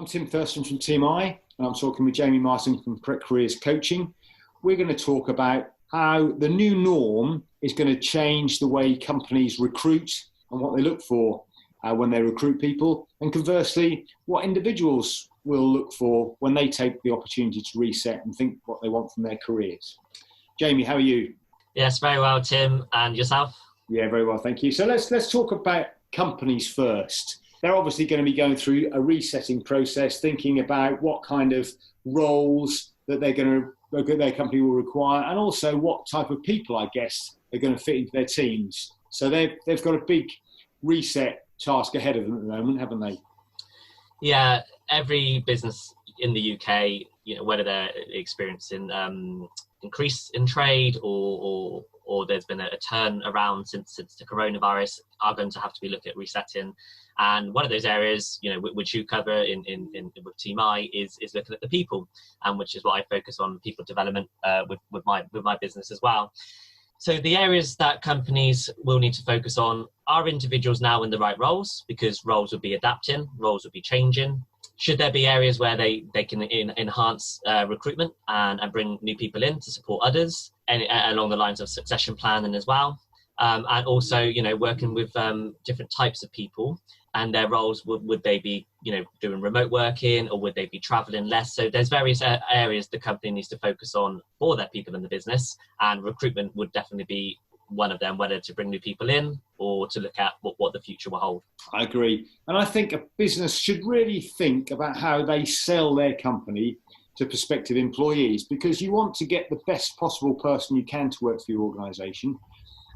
I'm Tim Thurston from Team I, and I'm talking with Jamie Martin from Correct Careers Coaching. We're going to talk about how the new norm is going to change the way companies recruit and what they look for when they recruit people, and conversely, what individuals will look for when they take the opportunity to reset and think what they want from their careers. Jamie, how are you? Yes, very well, Tim. And yourself? Yeah, very well, thank you. So let's talk about companies first. They're obviously going to be going through a resetting process, thinking about what kind of roles that their company will require, and also what type of people, I guess, are going to fit into their teams. So they've got a big reset task ahead of them at the moment, haven't they? Yeah, every business in the UK, whether they're experiencing increase in trade or there's been a turn around since the coronavirus, are going to have to be looking at resetting. And one of those areas, which you cover with Team I, is looking at the people, and which is what I focus on, people development with my business as well. So the areas that companies will need to focus on are individuals now in the right roles, because roles will be adapting, roles will be changing. Should there be areas where they can enhance recruitment and bring new people in to support others, and along the lines of succession planning as well, and also working with different types of people and their roles. Would they be doing remote working, or would they be traveling less? So there's various areas the company needs to focus on for their people in the business, and recruitment would definitely be one of them, whether to bring new people in or to look at what the future will hold. I agree. And I think a business should really think about how they sell their company to prospective employees, because you want to get the best possible person you can to work for your organisation.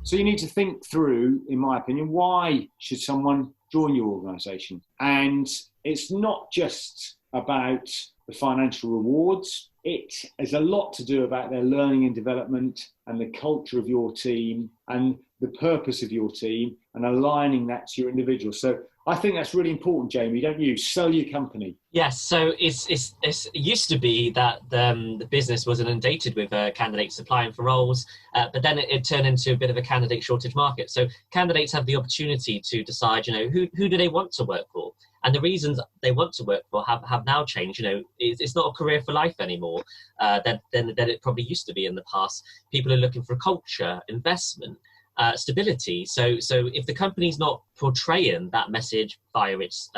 So you need to think through, in my opinion, why should someone join your organisation? And it's not just about the financial rewards. It has a lot to do about their learning and development and the culture of your team and the purpose of your team, and aligning that to your individual. So I think that's really important, Jamie, don't you? Sell your company. Yes, so it used to be that the business was inundated with candidates applying for roles, but then it turned into a bit of a candidate shortage market. So candidates have the opportunity to decide, who do they want to work for? And the reasons they want to work for have now changed. It's not a career for life anymore than it probably used to be in the past. People are looking for culture, investment, stability. So if the company's not portraying that message via its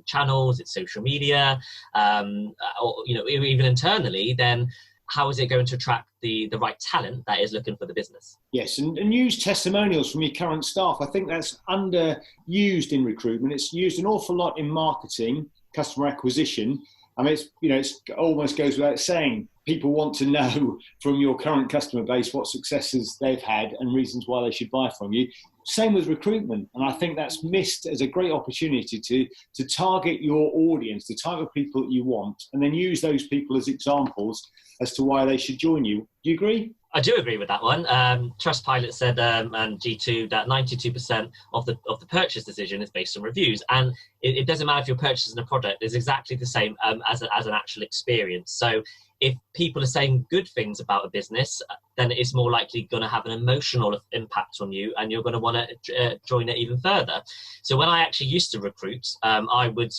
channels, its social media, or even internally, then how is it going to attract the right talent that is looking for the business? Yes, and use testimonials from your current staff. I think that's underused in recruitment. It's used an awful lot in marketing, customer acquisition. I mean, it almost goes without saying, people want to know from your current customer base what successes they've had and reasons why they should buy from you. Same with recruitment. And I think that's missed as a great opportunity to target your audience, the type of people that you want, and then use those people as examples as to why they should join you. Do you agree? I do agree with that one. Trustpilot said, and G2, that 92% of the purchase decision is based on reviews, and it doesn't matter if you're purchasing a product; it's exactly the same as an actual experience. So if people are saying good things about a business, then it's more likely going to have an emotional impact on you, and you're going to want to join it even further. So when I actually used to recruit, I would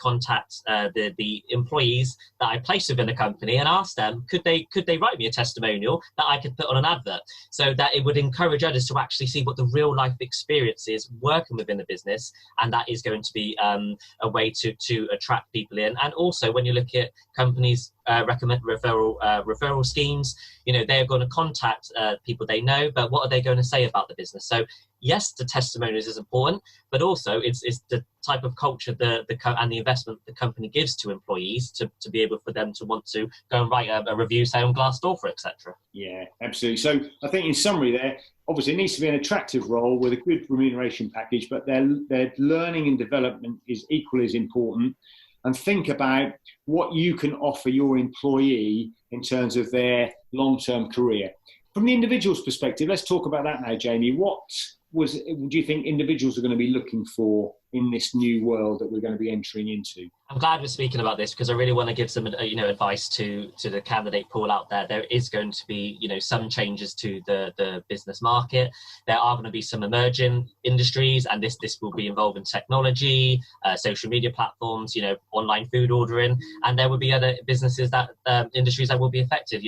contact the employees that I placed within a company and ask them, could they write me a testimonial that I could put on an advert, so that it would encourage others to actually see what the real life experience is working within the business, and that is going to be a way to attract people in. And also, when you look at companies recommend referral schemes, they're going to contact people they know, but what are they going to say about the business? So yes, the testimonials is important, but also it's the type of culture and the investment the company gives to employees to be able for them to want to go and write a review, say on Glassdoor, etc. Yeah, absolutely. So I think in summary there, obviously it needs to be an attractive role with a good remuneration package, but their learning and development is equally as important. And think about what you can offer your employee in terms of their long-term career. From the individual's perspective, let's talk about that now, Jamie. What do you think individuals are going to be looking for in this new world that we're going to be entering into. I'm glad we're speaking about this because I really want to give some, advice to the candidate pool out there. There is going to be, some changes to the business market. There are going to be some emerging industries, and this will be involving technology, social media platforms, online food ordering, and there will be other businesses that industries that will be affected.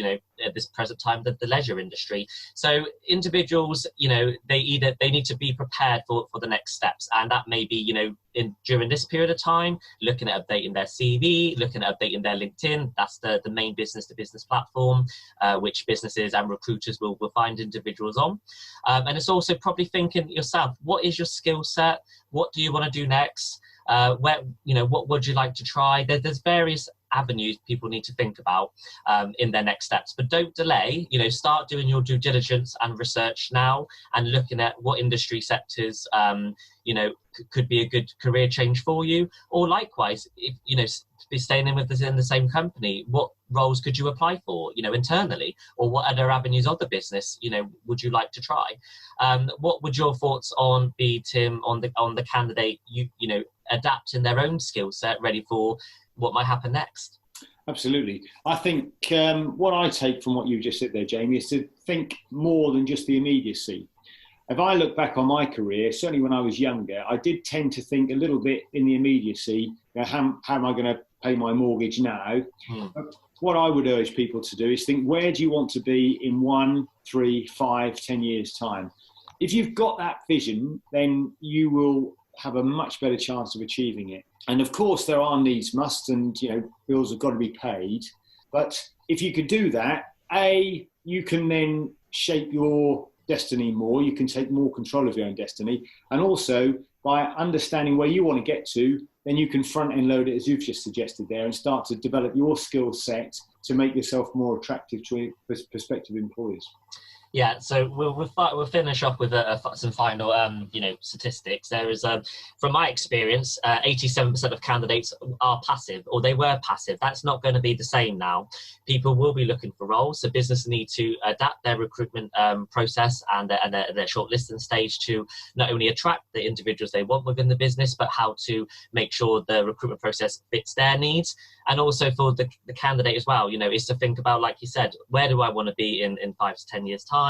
At this present time, the leisure industry. So individuals, they need to be prepared for the next steps, and that may be, during this period of time, looking at updating their CV, looking at updating their LinkedIn. That's the main business-to-business platform, which businesses and recruiters will find individuals on. And it's also probably thinking yourself, what is your skill set? What do you want to do next? What would you like to try? There's various avenues people need to think about in their next steps, but don't delay. Start doing your due diligence and research now, and looking at what industry sectors could be a good career change for you, or likewise, if be staying in the same company, what roles could you apply for internally, or what other avenues of the business would you like to try? What would your thoughts be, Tim, on the candidate adapting their own skill set ready for what might happen next? Absolutely. I think what I take from what you just said there, Jamie, is to think more than just the immediacy. If I look back on my career, certainly when I was younger, I did tend to think a little bit in the immediacy, how am I going to pay my mortgage now? What I would urge people to do is think, where do you want to be in 1, 3, 5, 10 years' time? If you've got that vision, then you will have a much better chance of achieving it. And of course, there are needs, musts, and bills have got to be paid. But if you could do that, you can then shape your destiny more. You can take more control of your own destiny. And also, by understanding where you want to get to, then you can front end load it, as you've just suggested there, and start to develop your skill set to make yourself more attractive to prospective employers. Yeah, so we'll finish off with some final statistics. There is, from my experience, 87% of candidates are passive, or they were passive. That's not going to be the same now. People will be looking for roles, so business need to adapt their recruitment process and their shortlisting stage to not only attract the individuals they want within the business, but how to make sure the recruitment process fits their needs. And also for the candidate as well, is to think about, like you said, where do I want to be in 5 to 10 years' time?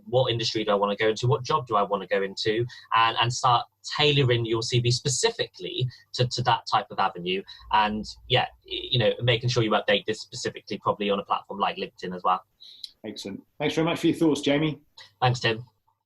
What industry do I want to go into? What job do I want to go into? And start tailoring your CV specifically to that type of avenue. And making sure you update this specifically, probably on a platform like LinkedIn as well. Excellent. Thanks very much for your thoughts, Jamie. Thanks, Tim.